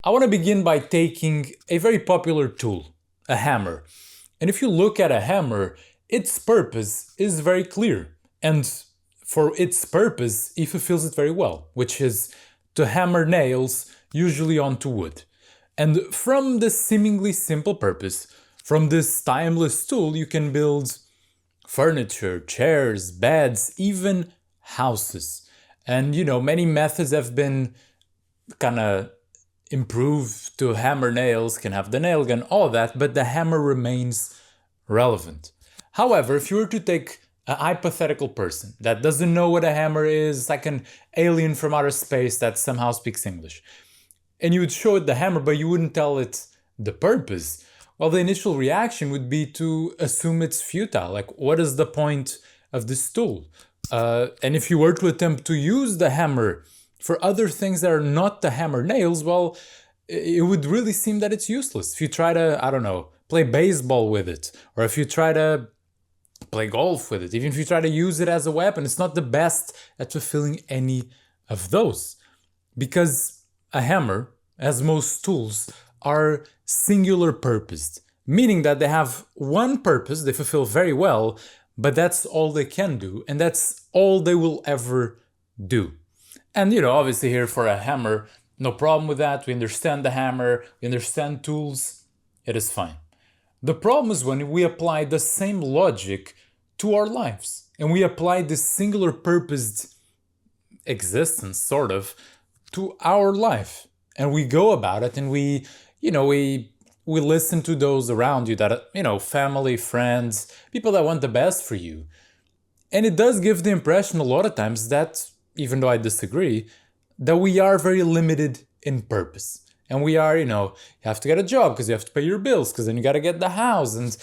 I want to begin by taking a very popular tool, a hammer. And if you look at a hammer, its purpose is very clear. And for its purpose, it fulfills it very well, which is to hammer nails, usually onto wood. And from this seemingly simple purpose, from this timeless tool, you can build furniture, chairs, beds, even houses. And many methods have been kind of improved to hammer nails, can have the nail gun, all that, but the hammer remains relevant. However, if you were to take a hypothetical person that doesn't know what a hammer is, like an alien from outer space that somehow speaks English, and you would show it the hammer, but you wouldn't tell it the purpose, well, the initial reaction would be to assume it's futile. Like, what is the point of this tool? And if you were to attempt to use the hammer for other things that are not the hammer nails, well, it would really seem that it's useless. If you try to, I don't know, play baseball with it, or if you try to play golf with it, even if you try to use it as a weapon, it's not the best at fulfilling any of those. Because a hammer, as most tools, are singular purposed, meaning that they have one purpose, they fulfill very well, but that's all they can do, and that's all they will ever do. And obviously here for a hammer, no problem with that. We understand the hammer, we understand tools, it is fine. The problem is when we apply the same logic to our lives, and we apply this singular purposed existence, sort of, to our life. And we go about it and we listen to those around you that, family, friends, people that want the best for you. And it does give the impression a lot of times that, even though I disagree, that we are very limited in purpose. And we are, you have to get a job because you have to pay your bills, because then you got to get the house. And,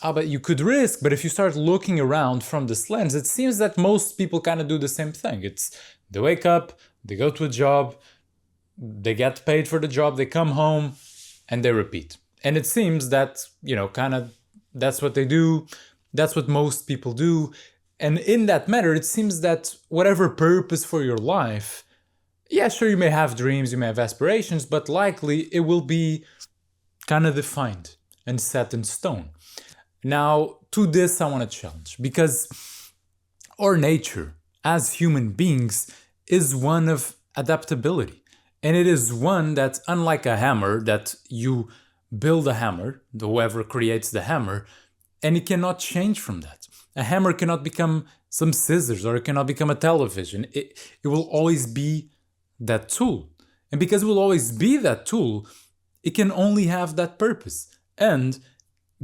but you could risk. But if you start looking around from this lens, it seems that most people kind of do the same thing. They wake up, they go to a job, they get paid for the job, they come home, and they repeat. And it seems that, that's what they do. That's what most people do. And in that matter, it seems that whatever purpose for your life, yeah, sure, you may have dreams, you may have aspirations, but likely it will be kind of defined and set in stone. Now, to this I want to challenge, because our nature as human beings is one of adaptability. And it is one that, unlike a hammer, that you build a hammer, whoever creates the hammer, and it cannot change from that. A hammer cannot become some scissors, or it cannot become a television. It will always be that tool. And because it will always be that tool, it can only have that purpose. And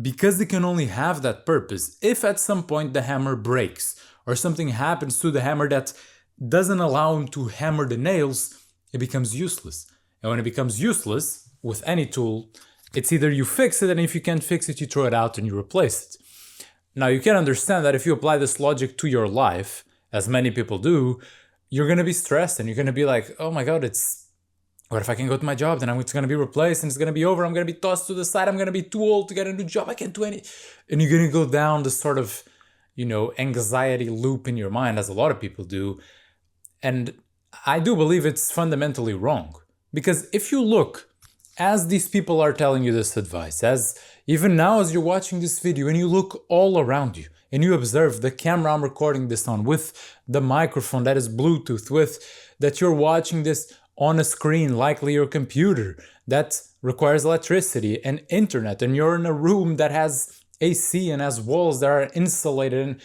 because it can only have that purpose, if at some point the hammer breaks, or something happens to the hammer that doesn't allow him to hammer the nails, it becomes useless. And when it becomes useless, with any tool, it's either you fix it, and if you can't fix it, you throw it out and you replace it. Now, you can understand that if you apply this logic to your life, as many people do, you're going to be stressed and you're going to be like, oh my God, what if I can go to my job? Then it's going to be replaced and it's going to be over. I'm going to be tossed to the side. I'm going to be too old to get a new job. I can't do any. And you're going to go down this sort of, anxiety loop in your mind, as a lot of people do. And I do believe it's fundamentally wrong. Because if you look, as these people are telling you this advice, as even now as you're watching this video and you look all around you and you observe the camera I'm recording this on, with the microphone that is Bluetooth, with that you're watching this on a screen, likely your computer, that requires electricity and internet, and you're in a room that has AC and has walls that are insulated,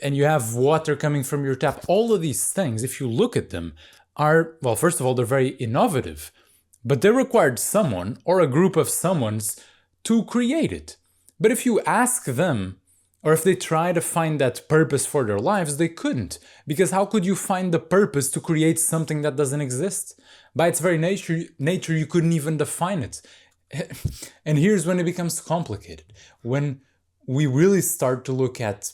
and you have water coming from your tap. All of these things, if you look at them, are, well, first of all, they're very innovative, but they required someone or a group of someones to create it. But if you ask them, or if they try to find that purpose for their lives, they couldn't. Because how could you find the purpose to create something that doesn't exist? By its very nature, you couldn't even define it. And here's when it becomes complicated. When we really start to look at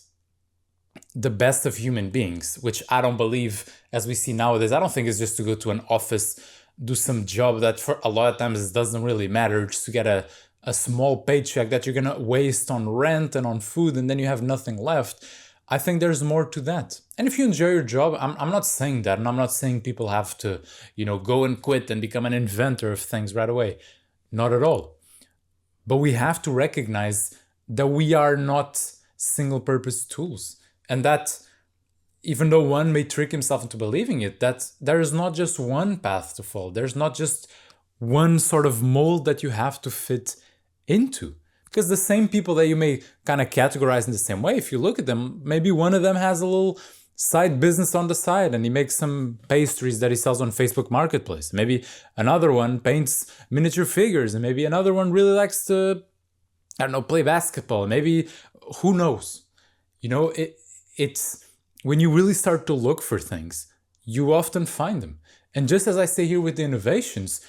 the best of human beings, which I don't believe, as we see nowadays, I don't think it's just to go to an office, do some job that for a lot of times it doesn't really matter, just to get a small paycheck that you're gonna waste on rent and on food, and then you have nothing left. I think there's more to that. And if you enjoy your job, I'm not saying that. And I'm not saying people have to, go and quit and become an inventor of things right away. Not at all. But we have to recognize that we are not single purpose tools. And that even though one may trick himself into believing it, that there is not just one path to follow. There's not just one sort of mold that you have to fit into. Because the same people that you may kind of categorize in the same way, if you look at them, maybe one of them has a little side business on the side and he makes some pastries that he sells on Facebook Marketplace. Maybe another one paints miniature figures, and maybe another one really likes to, I don't know, play basketball. Maybe, who knows? It's when you really start to look for things, you often find them. And just as I say here with the innovations,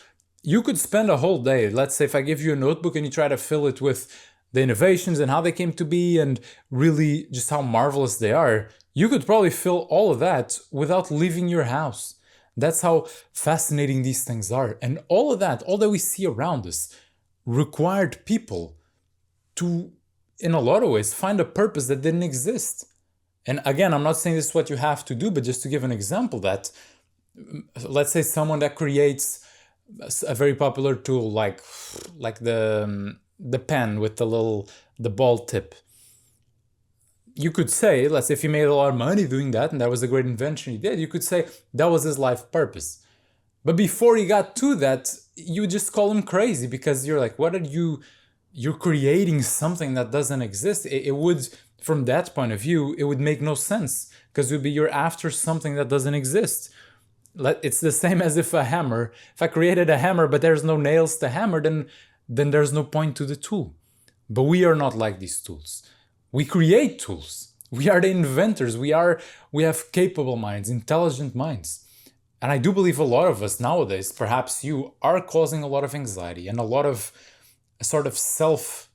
you could spend a whole day. Let's say if I give you a notebook and you try to fill it with the innovations and how they came to be and really just how marvelous they are, you could probably fill all of that without leaving your house. That's how fascinating these things are. And all that we see around us, required people to, in a lot of ways, find a purpose that didn't exist. And again, I'm not saying this is what you have to do, but just to give an example that, let's say someone that creates a very popular tool like the pen with the ball tip. You could say, let's say if he made a lot of money doing that and that was a great invention he did, you could say that was his life purpose. But before he got to that, you just call him crazy because you're like, what are you're creating something that doesn't exist. It would, from that point of view, it would make no sense because it would be you're after something that doesn't exist. It's the same as if a hammer, if I created a hammer but there's no nails to hammer, then there's no point to the tool. But we are not like these tools. We create tools. We are the inventors. We have capable minds, intelligent minds. And I do believe a lot of us nowadays, perhaps you, are causing a lot of anxiety and a lot of sort of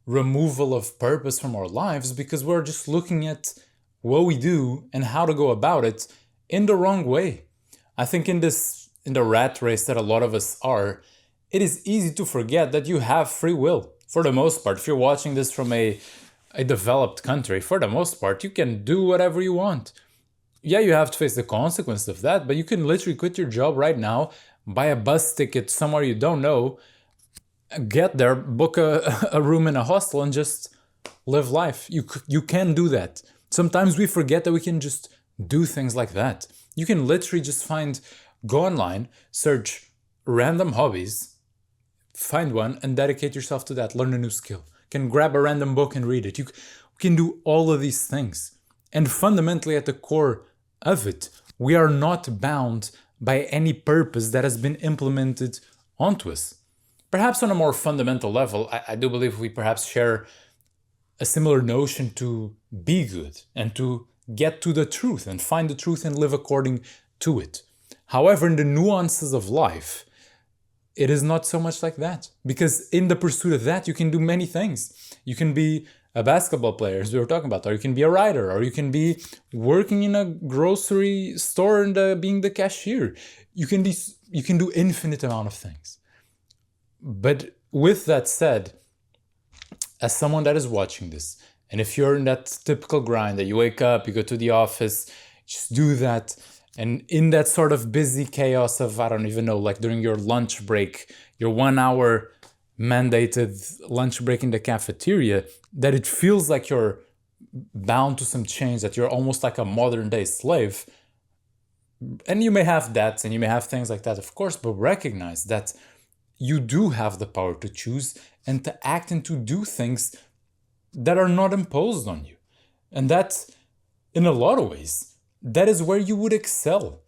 removal of purpose from our lives because we're just looking at what we do and how to go about it in the wrong way. I think in the rat race that a lot of us are, it is easy to forget that you have free will. For the most part, if you're watching this from a developed country, for the most part, you can do whatever you want. Yeah, you have to face the consequence of that, but you can literally quit your job right now, buy a bus ticket somewhere you don't know, get there, book a room in a hostel and just live life. You can do that. Sometimes we forget that we can just do things like that. You can literally just go online, search random hobbies, find one and dedicate yourself to that, learn a new skill. You can grab a random book and read it. You can do all of these things. And fundamentally at the core of it, we are not bound by any purpose that has been implemented onto us. Perhaps on a more fundamental level, I do believe we perhaps share a similar notion to be good and to get to the truth and find the truth and live according to it. However, in the nuances of life, it is not so much like that. Because in the pursuit of that, you can do many things. You can be a basketball player, as we were talking about, or you can be a writer, or you can be working in a grocery store and being the cashier. You can do infinite amount of things. But with that said, as someone that is watching this, and if you're in that typical grind that you wake up, you go to the office, just do that, and in that sort of busy chaos of, I don't even know, like during your lunch break, your 1 hour mandated lunch break in the cafeteria, that it feels like you're bound to some change, that you're almost like a modern day slave. And you may have debts and you may have things like that, of course, but recognize that you do have the power to choose and to act and to do things that are not imposed on you. And that, in a lot of ways, that is where you would excel.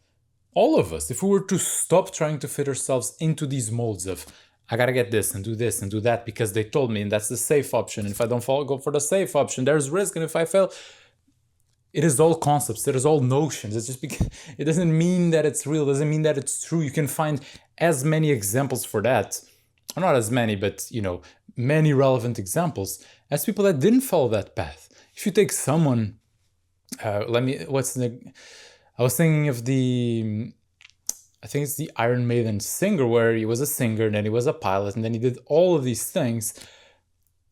All of us, if we were to stop trying to fit ourselves into these molds of, I gotta get this and do that because they told me and that's the safe option. And if I don't go for the safe option, there's risk. And if I fail, it is all concepts, it is all notions. It's just because it doesn't mean that it's real, it doesn't mean that it's true. You can find as many examples for that, or not as many, but many relevant examples as people that didn't follow that path. If you take someone, I was thinking of I think it's the Iron Maiden singer, where he was a singer and then he was a pilot and then he did all of these things.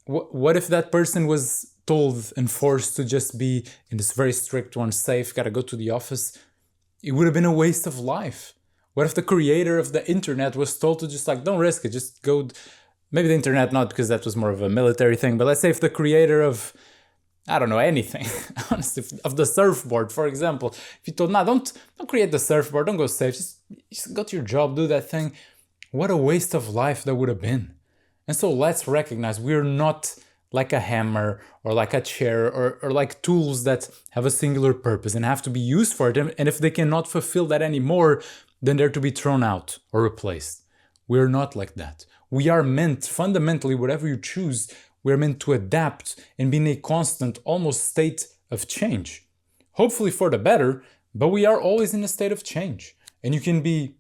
What if that person was told and forced to just be in this very strict one, safe, gotta go to the office, it would have been a waste of life. What if the creator of the internet was told to just like, don't risk it, just go, maybe the internet not, because that was more of a military thing, but let's say if the creator of, I don't know, anything, honestly, of the surfboard, for example, if you told, nah, don't create the surfboard, don't go safe, just go to your job, do that thing, what a waste of life that would have been. And so let's recognize we're not like a hammer or like a chair or like tools that have a singular purpose and have to be used for it. And if they cannot fulfill that anymore, then they're to be thrown out or replaced. We're not like that. We are meant, fundamentally, whatever you choose, we're meant to adapt and be in a constant, almost state of change. Hopefully for the better, but we are always in a state of change. And you can be,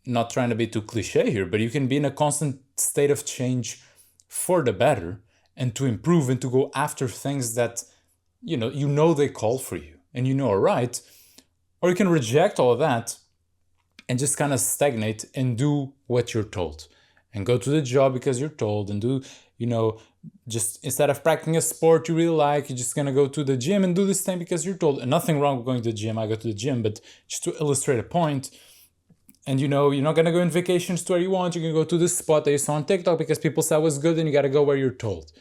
not trying to be too cliche here, but you can be in a constant state of change for the better and to improve and to go after things that you know they call for you and you know are right. Or you can reject all of that and just kind of stagnate and do what you're told and go to the job because you're told and do, just instead of practicing a sport you really like, you're just gonna go to the gym and do this thing because you're told. And nothing wrong with going to the gym, I go to the gym, but just to illustrate a point. And you're not gonna go on vacations to where you want, you can go to this spot that you saw on TikTok because people said was good and you gotta go where you're told.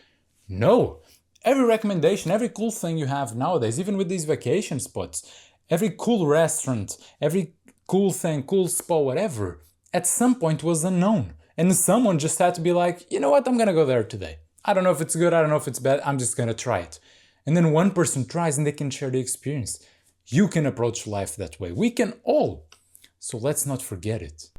No, every recommendation, every cool thing you have nowadays, even with these vacation spots, every cool restaurant, every cool thing, cool spot, whatever, at some point was unknown. And someone just had to be like, you know what, I'm gonna go there today. I don't know if it's good, I don't know if it's bad, I'm just gonna try it. And then one person tries and they can share the experience. You can approach life that way. We can all. So let's not forget it.